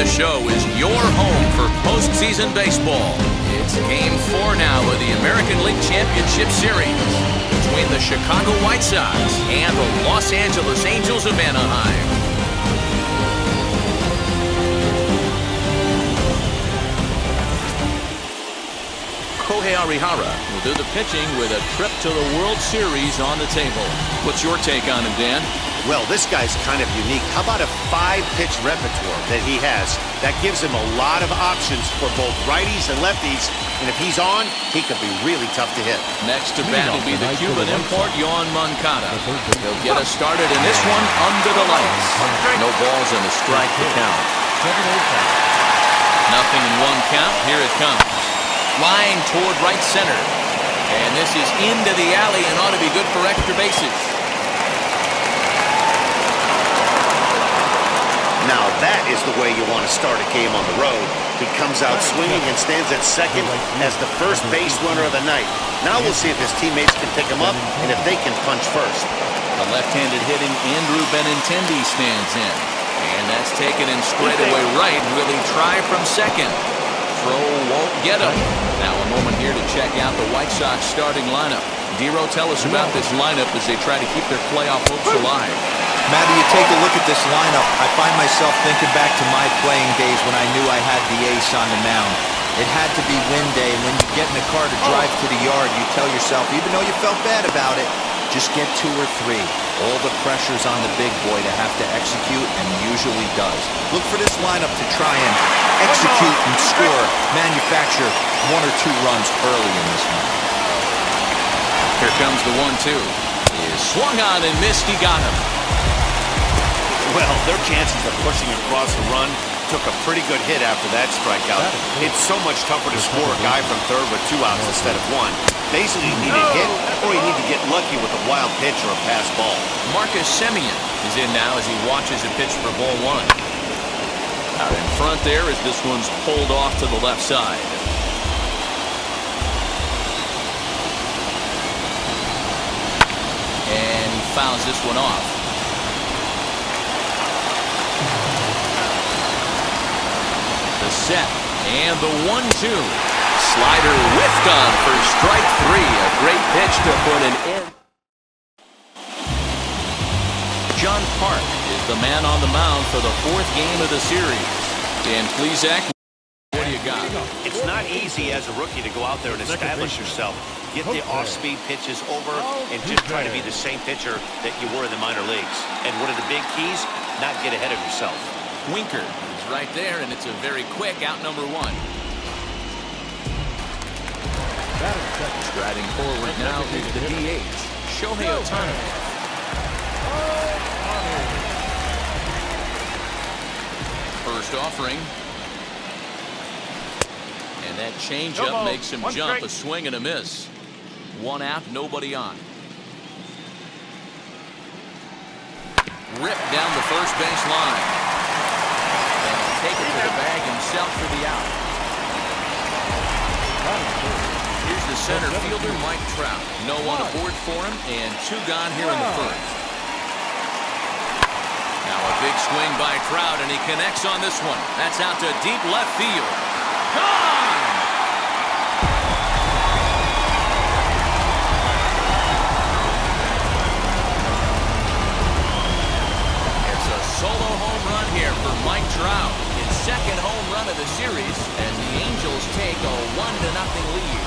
the show is your home for postseason baseball. It's Game 4 now of the American League Championship Series between the Chicago White Sox and the Los Angeles Angels of Anaheim. Kohei Arihara will do the pitching with a trip to the World Series on the table. What's your take on him, Dan? Well, this guy's kind of unique. How about a 5-pitch repertoire that he has? That gives him a lot of options for both righties and lefties. And if he's on, he could be really tough to hit. Next to bat will be the Cuban import, Yoan Moncada. He'll get us started in this one under the lights. No balls and a strike to count. Nothing in one count. Here it comes. Line toward right center. And this is into the alley and ought to be good for extra bases. Now that is the way you want to start a game on the road. He comes out swinging and stands at second as the first base runner of the night. Now we'll see if his teammates can pick him up and if they can punch first. The left-handed hitting Andrew Benintendi stands in. And that's taken in straightaway right. Will he try from second? Throw won't get him. Now a moment here to check out the White Sox starting lineup. Dero, tell us about this lineup as they try to keep their playoff hopes alive. Matty, you take a look at this lineup. I find myself thinking back to my playing days when I knew I had the ace on the mound. It had to be win day, and when you get in the car to drive to the yard, you tell yourself, even though you felt bad about it, just get 2 or 3. All the pressure's on the big boy to have to execute, and he usually does. Look for this lineup to try and execute and score, manufacture 1 or 2 runs early in this one. Here comes the 1-2. He is swung on and missed. He got him. Well, their chances of pushing across the run took a pretty good hit after that strikeout. It's so much tougher to score a guy from third with 2 outs instead of 1. Basically, you need a hit or you need to get lucky with a wild pitch or a pass ball. Marcus Semien is in now as he watches a pitch for ball 1. Out in front there as this one's pulled off to the left side. And he fouls this one off. The set and the 1-2. Slider whiffed on for strike 3. A great pitch to put an end. John Park is the man on the mound for the 4th game of the series. Dan Plesac, what do you got? It's not easy as a rookie to go out there and establish yourself. Get the off-speed pitches over and just try to be the same pitcher that you were in the minor leagues. And one of the big keys, not get ahead of yourself. Winker is right there, and it's a very quick out number 1. Striding forward now is the DH, Shohei Ohtani. First offering. And that changeup makes him jump. A swing and a miss. 1 out, nobody on. Ripped down the first base line. And he'll take it to the bag himself for the out. Here's the center fielder, Mike Trout. No one aboard for him, and 2 gone here in the first. Now a big swing by Trout, and he connects on this one. That's out to deep left field. Gone! It's a solo home run here for Mike Trout. His 2nd home run of the series as the Angels take a 1-0 lead.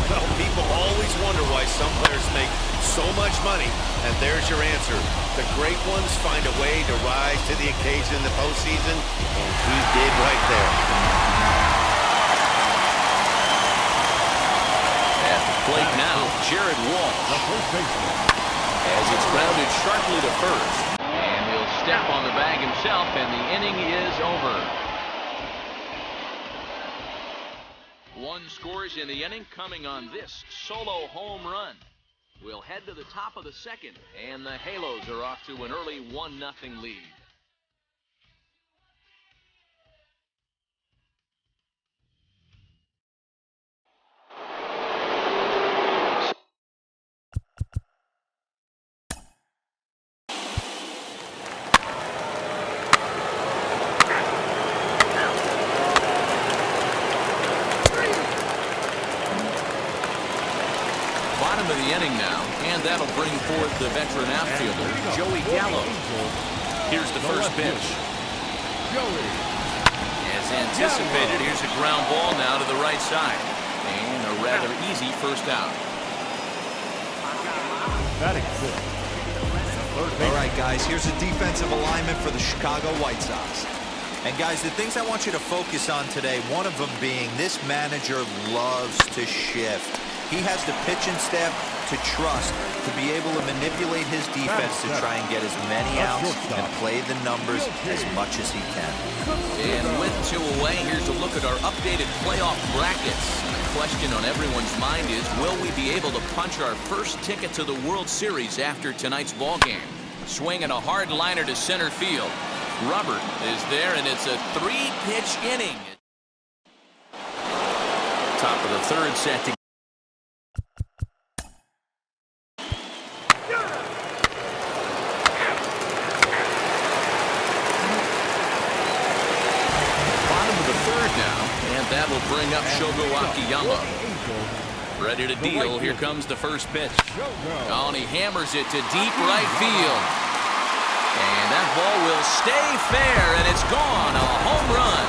Well, people always wonder why some players make so much money, and there's your answer. The great ones find a way to rise to the occasion in the postseason, and he did right there. At the plate now, Jared Walsh. As it's grounded sharply to first, and he'll step on the bag himself, and the inning is over. 1 scores in the inning coming on this solo home run. We'll head to the top of the 2nd, and the Halos are off to an early 1-0 lead. the inning now, and that'll bring forth the veteran outfielder, Joey Gallo. Here's the first pitch. As anticipated, here's a ground ball now to the right side. And a rather easy first out. All right, guys, here's a defensive alignment for the Chicago White Sox. And, guys, the things I want you to focus on today, one of them being this manager loves to shift. He has the pitching staff to trust to be able to manipulate his defense to try and get as many outs and play the numbers as much as he can. And with 2 away, here's a look at our updated playoff brackets. The question on everyone's mind is, will we be able to punch our first ticket to the World Series after tonight's ball game? Swinging a hard liner to center field. Robert is there, and it's a 3-pitch inning. Top of the third set to that will bring up Shogo Akiyama. Ready to deal. Here comes the first pitch. Oh, and he hammers it to deep right field. And that ball will stay fair, and it's gone. A home run.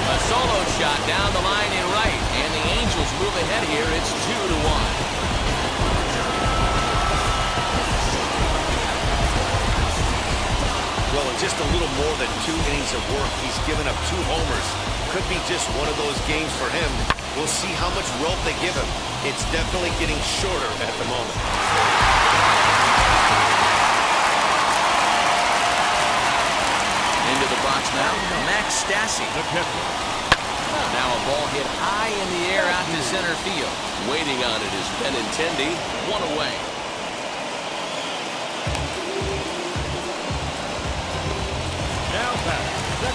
A solo shot down the line in right, and the Angels move ahead here. It's 2-1. Well, in just a little more than 2 innings of work, he's given up 2 homers. Could be just one of those games for him. We'll see how much rope they give him. It's definitely getting shorter at the moment. Into the box now, Max Stassi. Now a ball hit high in the air out to center field. Waiting on it is Benintendi, 1 away.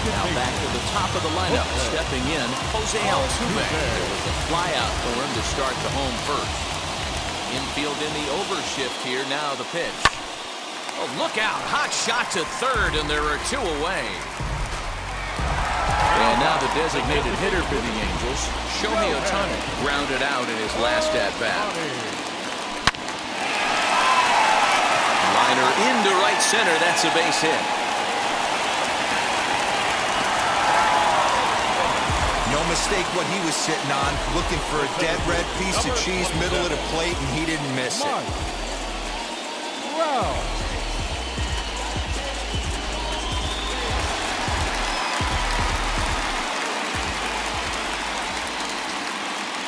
Now back to the top of the lineup. Stepping in, Jose Altuve. There was a fly out for him to start the home first. Infield in the overshift here. Now the pitch. Oh, look out. Hot shot to third, and there are 2 away. And now the designated hitter for the Angels, Shohei Ohtani, grounded out in his last at-bat. Liner into right center. That's a base hit. No mistake what he was sitting on, looking for a dead red piece of cheese middle of the plate, and he didn't miss it. Wow.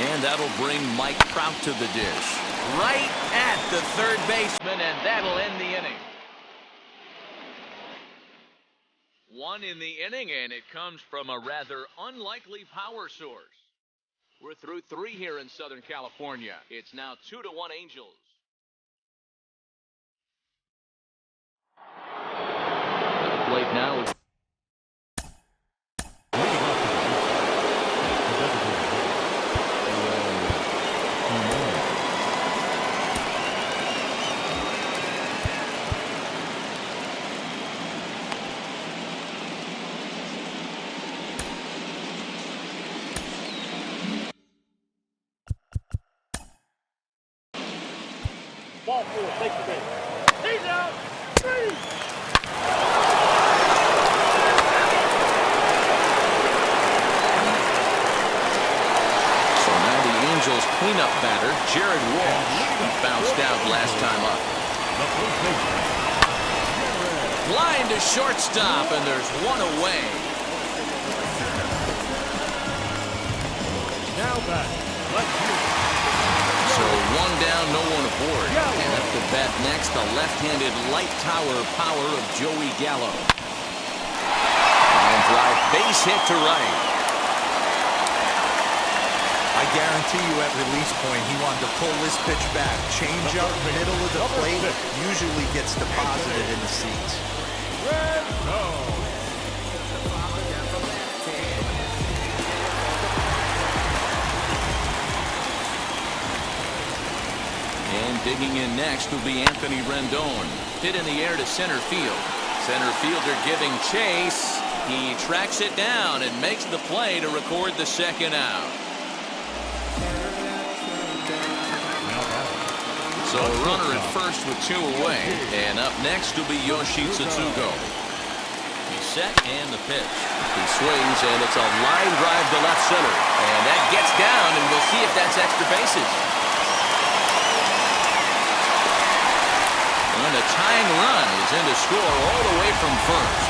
And that'll bring Mike Trout to the dish. Right at the third baseman, and that'll end the inning. 1 in the inning, and it comes from a rather unlikely power source. We're through 3 here in Southern California. It's now 2-1 Angels. At the plate now is Ball 4, take the base. He's out. 3. So now the Angels cleanup batter, Jared Walsh, he bounced out last time up. Line to shortstop, and there's 1 away. Now back. So 1 down, no 1 aboard. And up to bat next, the left-handed light tower power of Joey Gallo. And drive base hit to right. I guarantee you at release point, he wanted to pull this pitch back. Change up, middle of the plate, usually gets deposited in the seats. And digging in next will be Anthony Rendon. Hit in the air to center field. Center fielder giving chase. He tracks it down and makes the play to record the second out. So a runner at first with 2 away. And up next will be Yoshitsugu. He's set and the pitch. He swings and it's a line drive to left center. And that gets down and we'll see if that's extra bases. And a tying run is in to score all the way from first.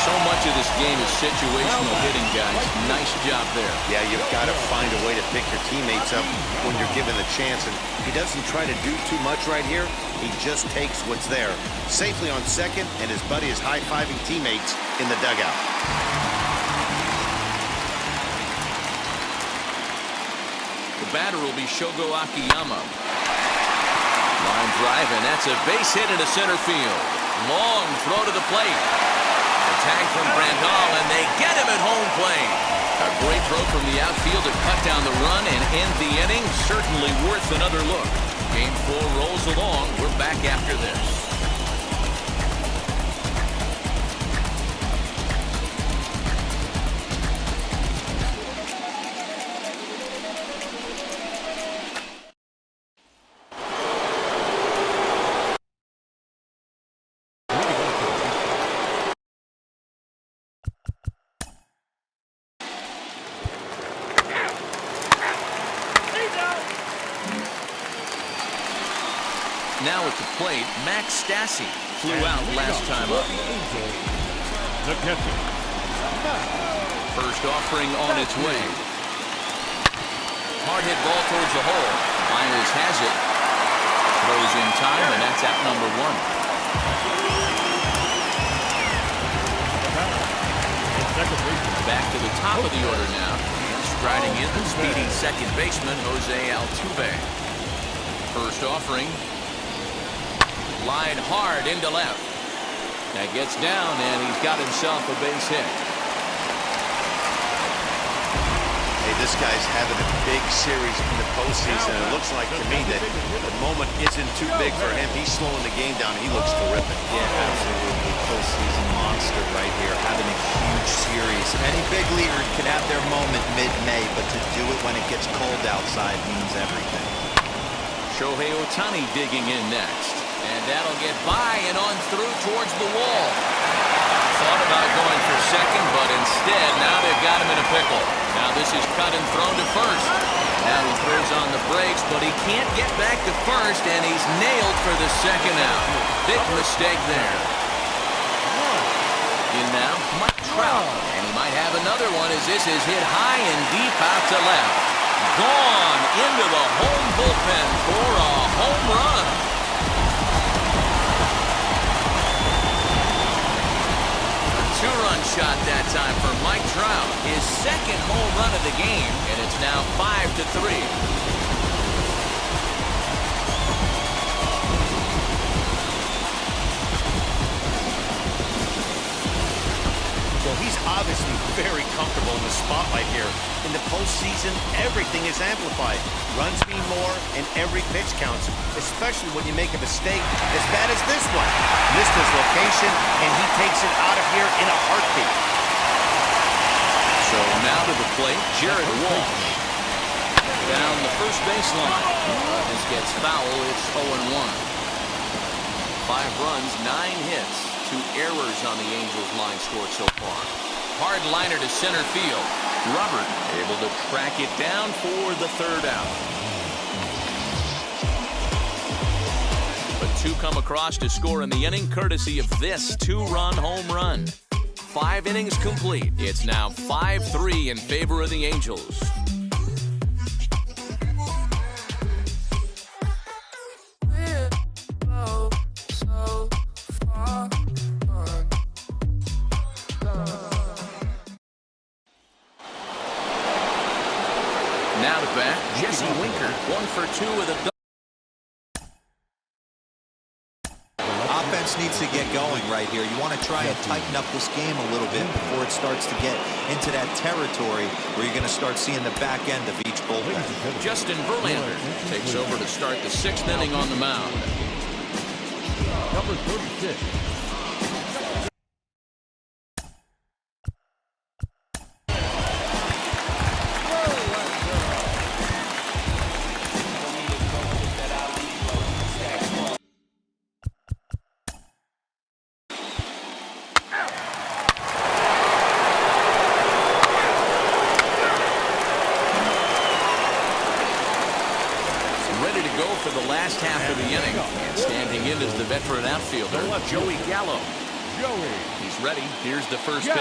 So much of this game is situational hitting, guys. Nice job there. Yeah, you've got to find a way to pick your teammates up when you're given the chance. And he doesn't try to do too much right here. He just takes what's there. Safely on second, and his buddy is high-fiving teammates in the dugout. The batter will be Shogo Akiyama. Line drive, and that's a base hit into center field. Long throw to the plate. The tag from Rendon, and they get him at home plate. A great throw from the outfield to cut down the run and end the inning. Certainly worth another look. Game 4 rolls along. We're back after this. Now at the plate, Max Stassi flew out last time up. First offering on its way. Hard hit ball towards the hole. Myers has it. Throws in time, and that's out number 1. Back to the top of the order now. Striding in the speedy second baseman, Jose Altuve. First offering. Line hard into left. That gets down, and he's got himself a base hit. Hey, this guy's having a big series in the postseason. It looks like to me that the moment isn't too big for him. He's slowing the game down. He looks terrific. Yeah, absolutely. Postseason monster right here, having a huge series. Any big leaguer can have their moment mid-May, but to do it when it gets cold outside means everything. Shohei Ohtani digging in next. And that'll get by and on through towards the wall. Thought about going for second, but instead, now they've got him in a pickle. Now this is cut and thrown to first. Now he throws on the brakes, but he can't get back to first, and he's nailed for the second out. Big mistake there. In now, Mike Trout. And he might have another one as this is hit high and deep out to left. Gone into the home bullpen for a home run. Two-run shot that time for Mike Trout. His second home run of the game, and it's now 5-3. Well, he's obviously very comfortable in the spotlight here. In the postseason, everything is amplified. Runs mean more, and every pitch counts, especially when you make a mistake as bad as this one. Missed his location, and he takes it out of here in a heartbeat. So now to the plate, Jared Walsh. Down the first baseline. This gets foul. It's 0-1. 5 runs, 9 hits. 2 errors on the Angels line score so far. Hard liner to center field. Robert able to track it down for the third out. But 2 come across to score in the inning courtesy of this 2-run home run. 5 innings complete. It's now 5-3 in favor of the Angels. Now to bat, Jesse Winker, 1 for 2 with a Offense needs to get going right here. You want to try and tighten up this game a little bit before it starts to get into that territory where you're going to start seeing the back end of each bullpen. Justin Verlander takes over to start the 6th inning on the mound. Number 36. veteran outfielder, Joey Gallo. He's ready. Here's the first pitch.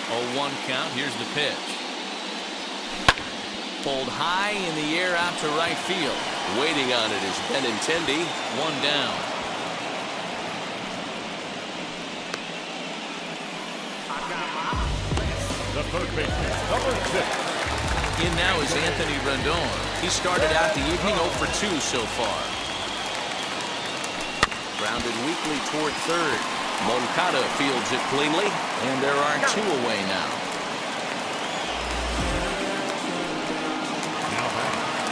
0-1 count. Here's the pitch. Pulled high in the air out to right field. Waiting on it is Benintendi. One down. The third baseman, number 6. In now is Anthony Rendon. He started out the evening 0 for 2 so far. Grounded weakly toward third. Moncada fields it cleanly, and there are 2 away now.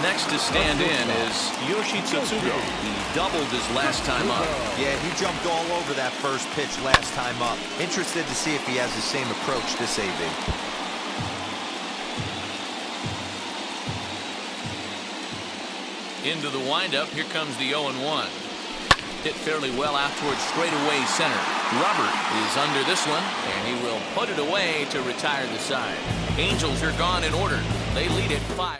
Next to stand in is Yoshitsutsugo. He doubled his last time up. Yeah, he jumped all over that first pitch last time up. Interested to see if he has the same approach this AV. Into the windup, here comes the 0-1. Hit fairly well out towards straightaway center. Robert is under this one, and he will put it away to retire the side. Angels are gone in order. They lead at 5.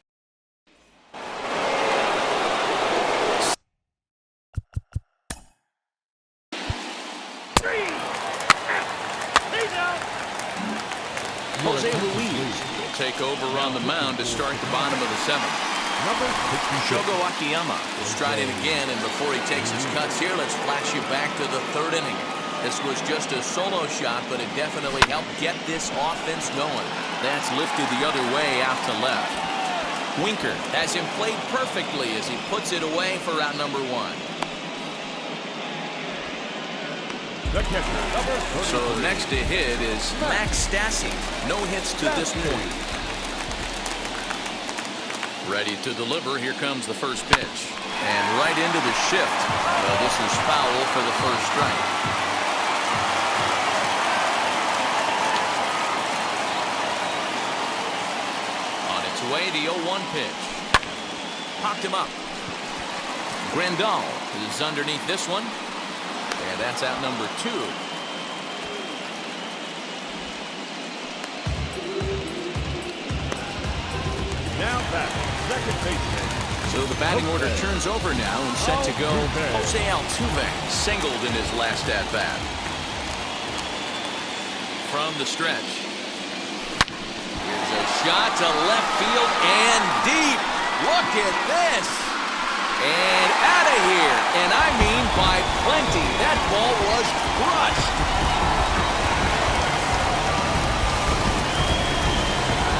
Jose Ruiz will take over on the mound to start the bottom of the 7th. Shogo Akiyama will stride in again, and before he takes his cuts here, let's flash you back to the 3rd inning. This was just a solo shot, but it definitely helped get this offense going. That's lifted the other way out to left. Winker has him played perfectly as he puts it away for out number 1. So next to hit is Max Stassi. No hits to this point. Ready to deliver. Here comes the first pitch. And right into the shift. This is foul for the first strike. On its way, the 0-1 pitch. Popped him up. Rendon is underneath this one. And that's out number 2. Now back, second baseman. So the batting order turns over now and set to go. Jose Altuve singled in his last at-bat. From the stretch. Here's a shot to left field and deep. Look at this. And out of here. And I mean by plenty. That ball was crushed.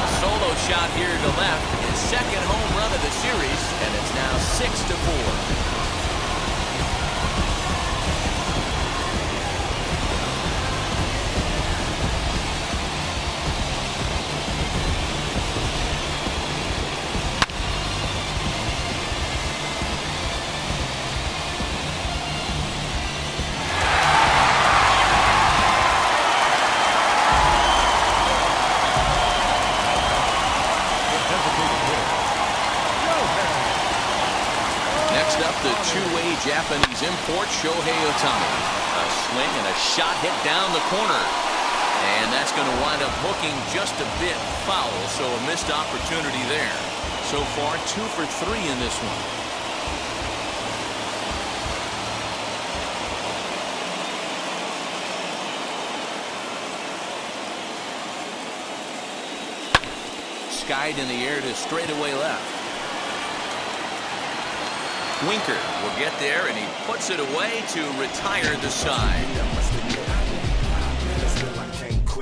A solo shot here to left. His second home run of the series. And it's now 6-4. The two-way Japanese import, Shohei Ohtani. A swing and a shot hit down the corner. And that's going to wind up hooking just a bit foul, so a missed opportunity there. So far, 2 for 3 in this one. Skied in the air to straightaway left. Winker will get there, and he puts it away to retire the side.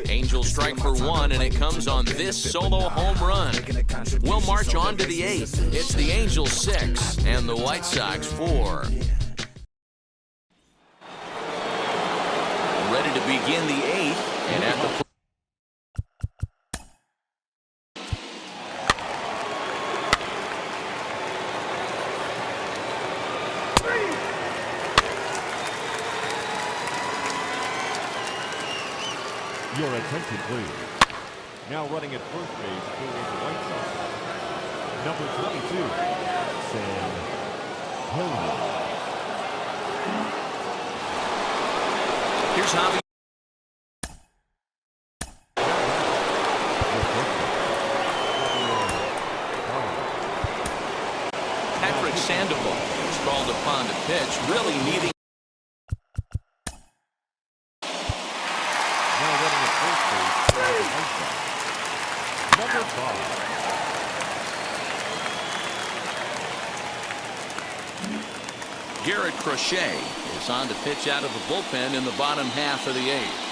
Angels strike for 1, and it comes on this solo home run. We'll march on to the 8th. It's the Angels 6 and the White Sox 4. Ready to begin the 8th, and at the Your attention, please. Now running at first base for the White Sox, number 22, Sam Hilliard. Here's Javi. Patrick Sandoval is called upon to pitch, really needing. Now running at first base for the White Sox. Number 5. Garrett Crochet is on to pitch out of the bullpen in the bottom half of the 8th.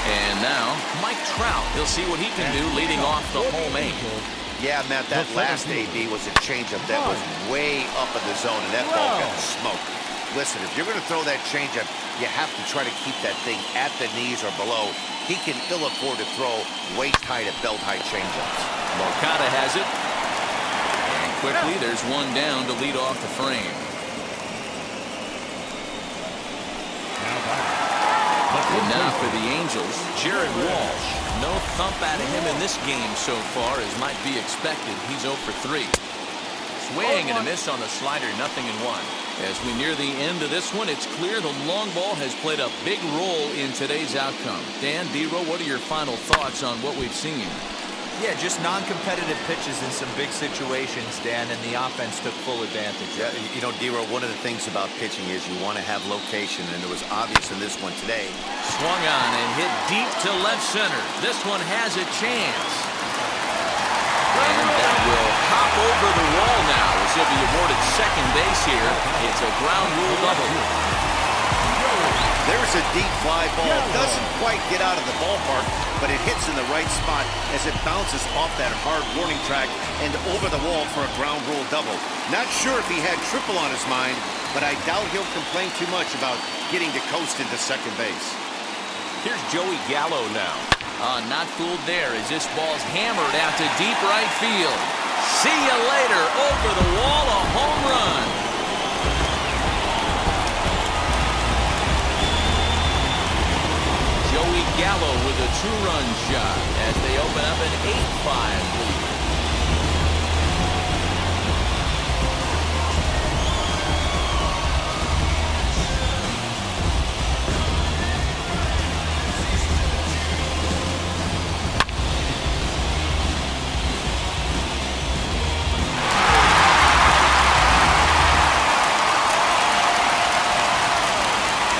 And now, Mike Trout. He'll see what he can do leading off the home 8th. Yeah, Matt, that last AB was a changeup that was way up in the zone, and that ball got smoked. Listen, if you're going to throw that changeup, you have to try to keep that thing at the knees or below. He can ill afford to throw way tight at belt-high changeups. Moncada has it. And quickly, there's one down to lead off the frame. And now for the Angels, Jared Walsh. No thump out of him in this game so far, as might be expected. He's 0 for 3. Swing and a miss on the slider, 0-1. As we near the end of this one, it's clear the long ball has played a big role in today's outcome. Dan, D-Row, what are your final thoughts on what we've seen? Yeah, just non-competitive pitches in some big situations, Dan, and the offense took full advantage. Yeah, you know, D-Row, one of the things about pitching is you want to have location, and it was obvious in this one today. Swung on and hit deep to left center. This one has a chance. And that will hop over the wall now as he'll be awarded second base here. It's a ground rule double. There's a deep fly ball. Doesn't quite get out of the ballpark, but it hits in the right spot as it bounces off that hard warning track and over the wall for a ground rule double. Not sure if he had triple on his mind, but I doubt he'll complain too much about getting to coast into second base. Here's Joey Gallo now. Not fooled there as this ball's hammered out to deep right field. See you later. Over the wall, a home run. Joey Gallo with a 2-run shot as they open up an 8-5 lead.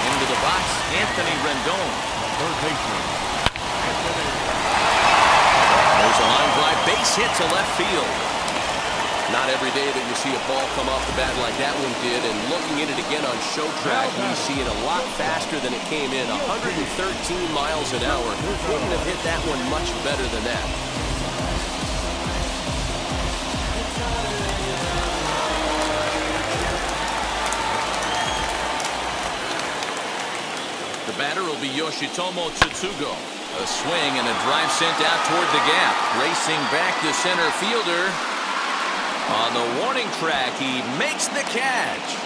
Into the box, Anthony Rendon. Third baseman. There's a line drive base hit to left field. Not every day that you see a ball come off the bat like that one did, and looking at it again on show track, we see it a lot faster than it came in. 113 miles an hour. Couldn't have hit that one much better than that. The batter will be Yoshitomo Tsutsugo. A swing and a drive sent out toward the gap. Racing back to center fielder. On the warning track, he makes the catch.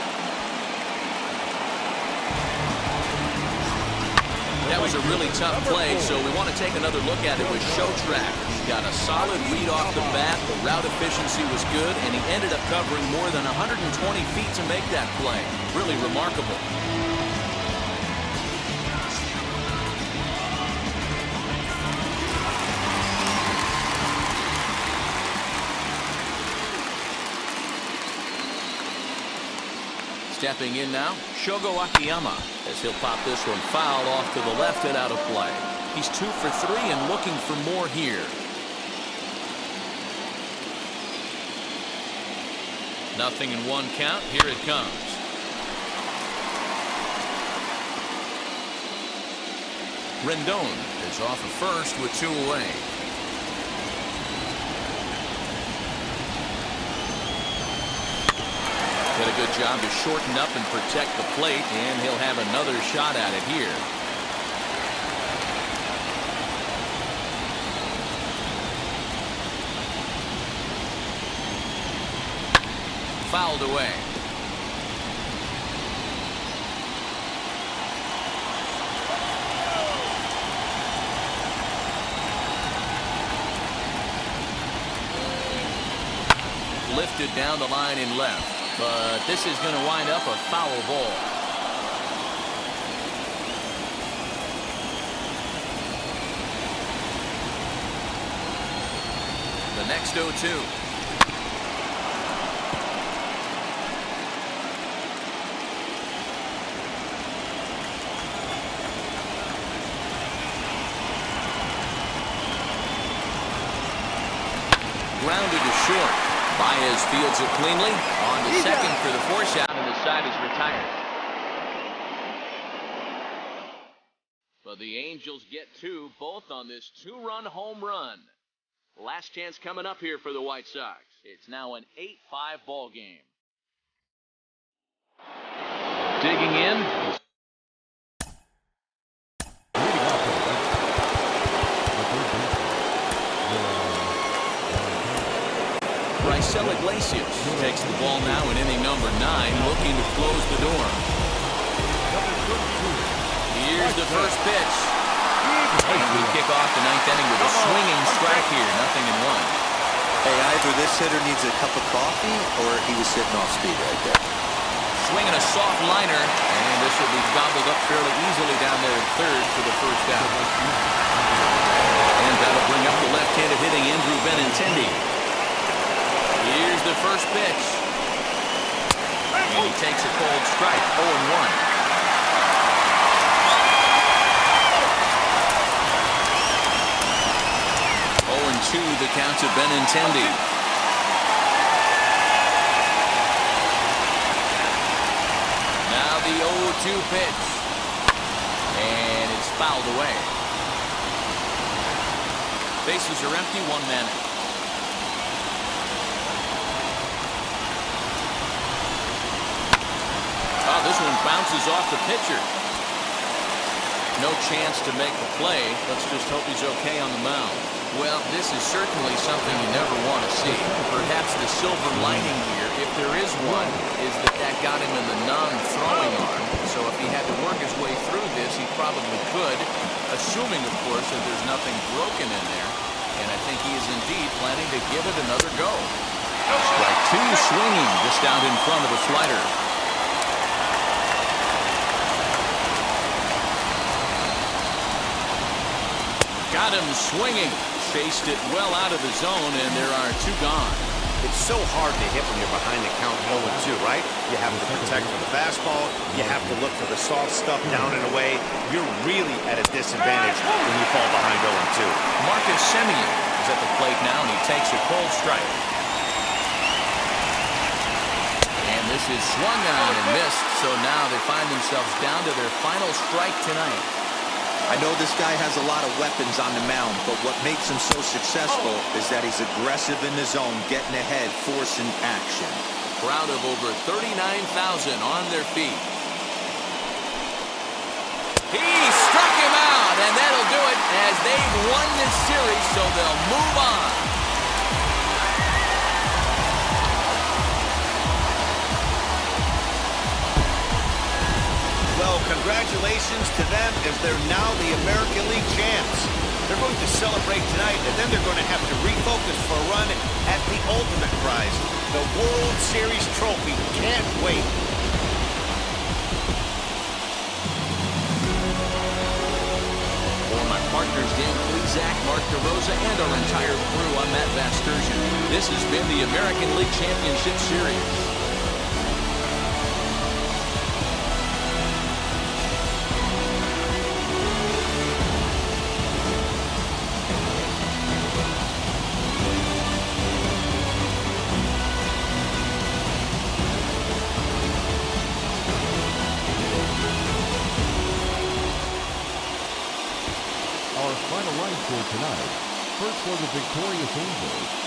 That was a really tough play, so we want to take another look at it with show track. He got a solid read off the bat. The route efficiency was good, and he ended up covering more than 120 feet to make that play. Really remarkable. Stepping in now, Shogo Akiyama, as he'll pop this one foul off to the left and out of play. He's 2 for 3 and looking for more here. Nothing in 1 count. Here it comes. Rendon is off of first with 2 away. Did a good job to shorten up and protect the plate, and he'll have another shot at it here. Fouled away. Lifted down the line in left. But this is going to wind up a foul ball. The next 0-2. Grounded to short. Baez fields it cleanly. On to second for the force out, and the side is retired. But the Angels get two, both on this two-run home run. Last chance coming up here for the White Sox. It's now an 8-5 ball game. Digging in. Marcelo Iglesias takes the ball now in inning number 9, looking to close the door. Here's the first pitch. And we kick off the 9th inning with a swinging strike here, 0-1. Hey, either this hitter needs a cup of coffee or he was sitting off speed right there. Swinging a soft liner, and this will be gobbled up fairly easily down there at third for the first out. And that'll bring up the left-handed hitting Andrew Benintendi. Here's the first pitch. And he takes a cold strike, 0-1. The count to Benintendi. Now the 0-2 pitch. And it's fouled away. Bases are empty, one man out. Oh, this one bounces off the pitcher. No chance to make the play. Let's just hope he's okay on the mound. Well, this is certainly something you never want to see. Perhaps the silver lining here, if there is one, is that got him in the non-throwing arm. So if he had to work his way through this, he probably could, assuming, of course, that there's nothing broken in there. And I think he is indeed planning to give it another go. Strike two, swinging just out in front of the slider. Got him swinging. Chased it well out of the zone, and there are two gone. It's so hard to hit when you're behind the count 0-2, right? You have to protect for the fastball. You have to look for the soft stuff down and away. You're really at a disadvantage when you fall behind 0-2. Marcus Semien is at the plate now, and he takes a cold strike. And this is swung on and missed, so now they find themselves down to their final strike tonight. I know this guy has a lot of weapons on the mound, but what makes him so successful is that he's aggressive in the zone, getting ahead, forcing action. Crowd of over 39,000 on their feet. He struck him out, and that'll do it as they've won this series, so they'll move on. Well, congratulations to them as they're now the American League champs. They're going to celebrate tonight, and then they're going to have to refocus for a run at the ultimate prize, the World Series trophy. Can't wait. For my partners, Dan Klezak, Mark DeRosa, and our entire crew, I'm Matt Vasturgeon. This has been the American League Championship Series. Our final line score tonight. First for the victorious Angels,